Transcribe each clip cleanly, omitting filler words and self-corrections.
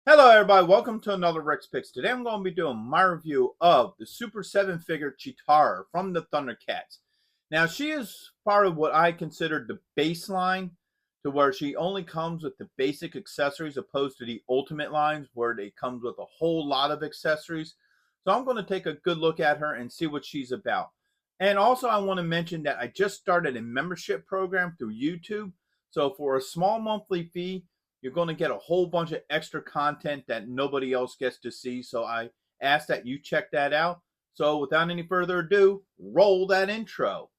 Hello everybody, welcome to another Rex Picks. Today I'm going to be doing my review of the Super 7 figure Cheetara from the Thundercats. Now she is part of what I consider the baseline, to where she only comes with the basic accessories opposed to the ultimate lines where they comes with a whole lot of accessories. So I'm going to take a good look at her and see what she's about. And also I want to mention that I just started a membership program through YouTube. So for a small monthly fee, you're going to get a whole bunch of extra content that nobody else gets to see. So I ask that you check that out. So without any further ado, roll that intro.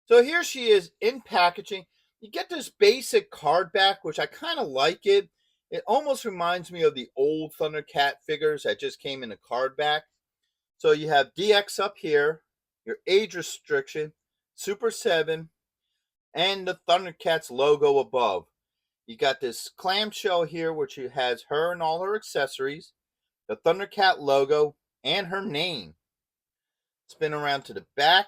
So here she is in packaging. You get this basic card back, which I kind of like it. It almost reminds me of the old Thundercat figures that just came in a card back. So you have DX up here, your age restriction, Super 7, and the Thundercats logo above. You got this clamshell here, which has her and all her accessories, the Thundercat logo, and her name. Spin around to the back.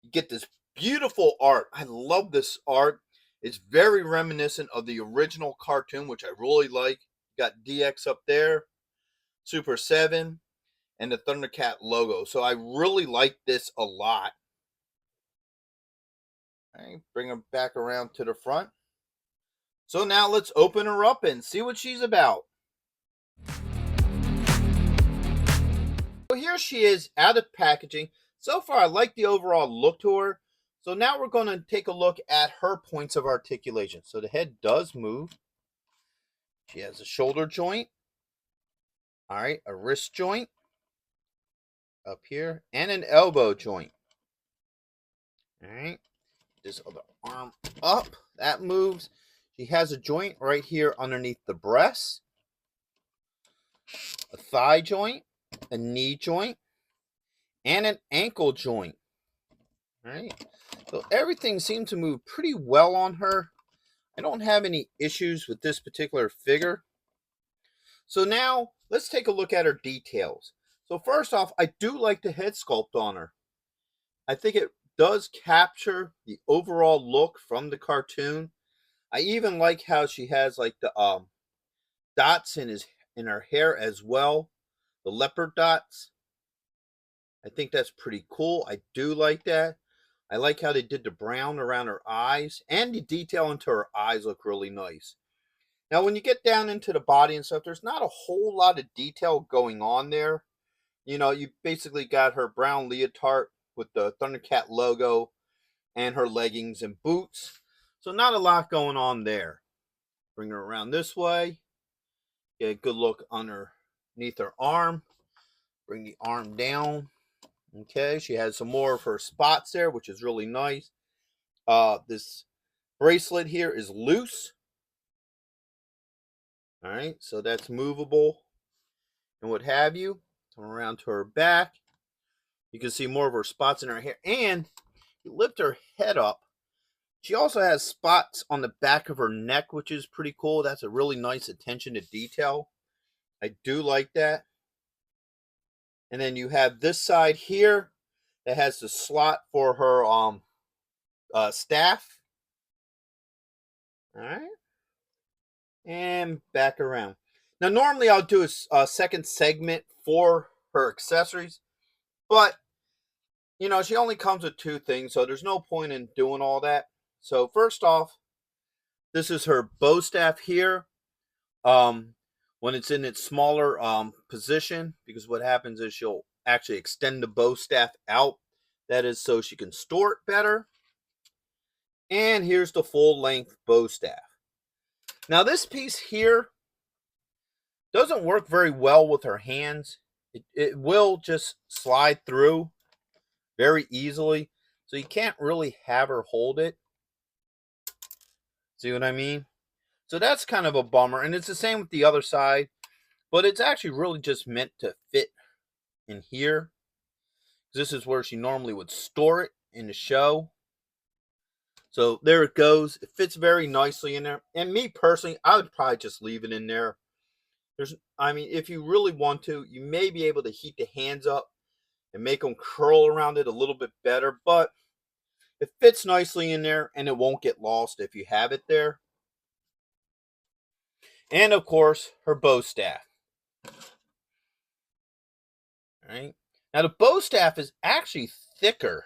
You get this beautiful art. I love this art. It's very reminiscent of the original cartoon, which I really like. You got DX up there, Super 7, and the Thundercat logo. So I really like this a lot. All right, bring her back around to the front. So now let's open her up and see what she's about. So here she is out of packaging. So far, I like the overall look to her. So now we're going to take a look at her points of articulation. So the head does move. She has a shoulder joint. All right, a wrist joint up here, and an elbow joint. All right, this other arm up. That moves. She has a joint right here underneath the breast, a thigh joint, a knee joint, and an ankle joint. All right, so everything seems to move pretty well on her. I don't have any issues with this particular figure. So now let's take a look at her details. So first off, I do like the head sculpt on her. I think it does capture the overall look from the cartoon. I even like how she has like the dots in her hair as well, the leopard dots. I think that's pretty cool. I do like that. I like how they did the brown around her eyes, and the detail into her eyes look really nice. Now, when you get down into the body and stuff, there's not a whole lot of detail going on there. You know, you basically got her brown leotard with the Thundercat logo and her leggings and boots. So not a lot going on there. Bring her around this way. Get a good look underneath her arm. Bring the arm down. Okay, she has some more of her spots there, which is really nice. This bracelet here is loose. All right, so that's movable and what have you. Come around to her back. You can see more of her spots in her hair. And you lift her head up. She also has spots on the back of her neck, which is pretty cool. That's a really nice attention to detail. I do like that. And then you have this side here that has the slot for her staff. All right. And back around. Now, normally I'll do a second segment for her accessories, but you know, she only comes with two things, so there's no point in doing all that. So first off, this is her bow staff here. When it's in its smaller position, because what happens is she'll actually extend the bow staff out. That is so she can store it better. And here's the full length bow staff. Now this piece here doesn't work very well with her hands. It will just slide through very easily. So you can't really have her hold it. See what I mean? So that's kind of a bummer. And it's the same with the other side. but it's actually really just meant to fit in here. This is where she normally would store it in the show. So there it goes. It fits very nicely in there. And me personally, I would probably just leave it in there. I mean, if you really want to, you may be able to heat the hands up and make them curl around it a little bit better, but it fits nicely in there and it won't get lost if you have it there. And of course, her bow staff. All right. Now the bow staff is actually thicker,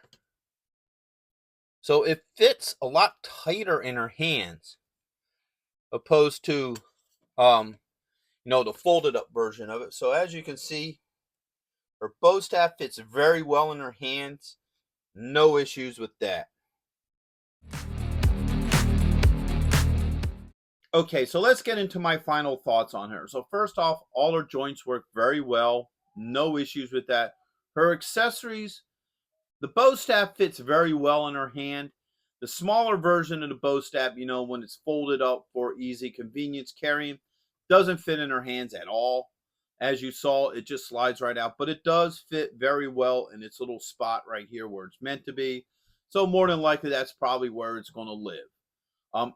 so it fits a lot tighter in her hands, opposed to the folded up version of it. So as you can see, her bow staff fits very well in her hands. No issues with that. Okay, so let's get into my final thoughts on her. So first off, all her joints work very well. No issues with that. Her accessories, the bow staff fits very well in her hand. The smaller version of the bow staff, when it's folded up for easy convenience carrying, doesn't fit in her hands at all. As you saw, it just slides right out, but it does fit very well in its little spot right here where it's meant to be. So more than likely, that's probably where it's going to live.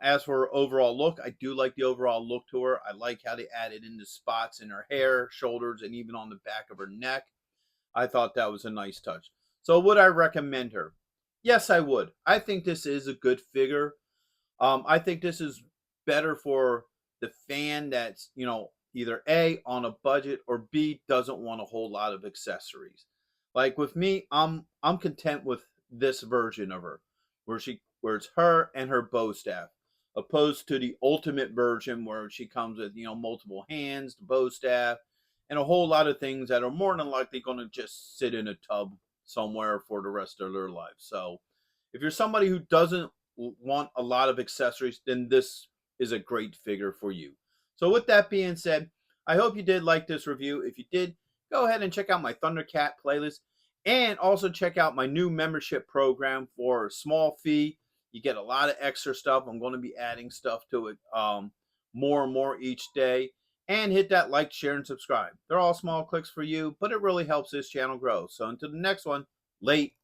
As for her overall look, I do like the overall look to her. I like how they added in the spots in her hair, shoulders, and even on the back of her neck. I thought that was a nice touch. So would I recommend her? Yes, I would. I think this is a good figure. I think this is better for the fan that's, either A, on a budget, or B, doesn't want a whole lot of accessories. Like with me, I'm content with this version of her, where it's her and her bow staff, opposed to the ultimate version where she comes with, multiple hands, the bow staff, and a whole lot of things that are more than likely going to just sit in a tub somewhere for the rest of their life. So if you're somebody who doesn't want a lot of accessories, then this is a great figure for you. So with that being said, I hope you did like this review. If you did, go ahead and check out my Thundercat playlist, and also check out my new membership program for a small fee. You get a lot of extra stuff. I'm going to be adding stuff to it more and more each day. And hit that like, share, and subscribe. They're all small clicks for you, but it really helps this channel grow. So until the next one, late.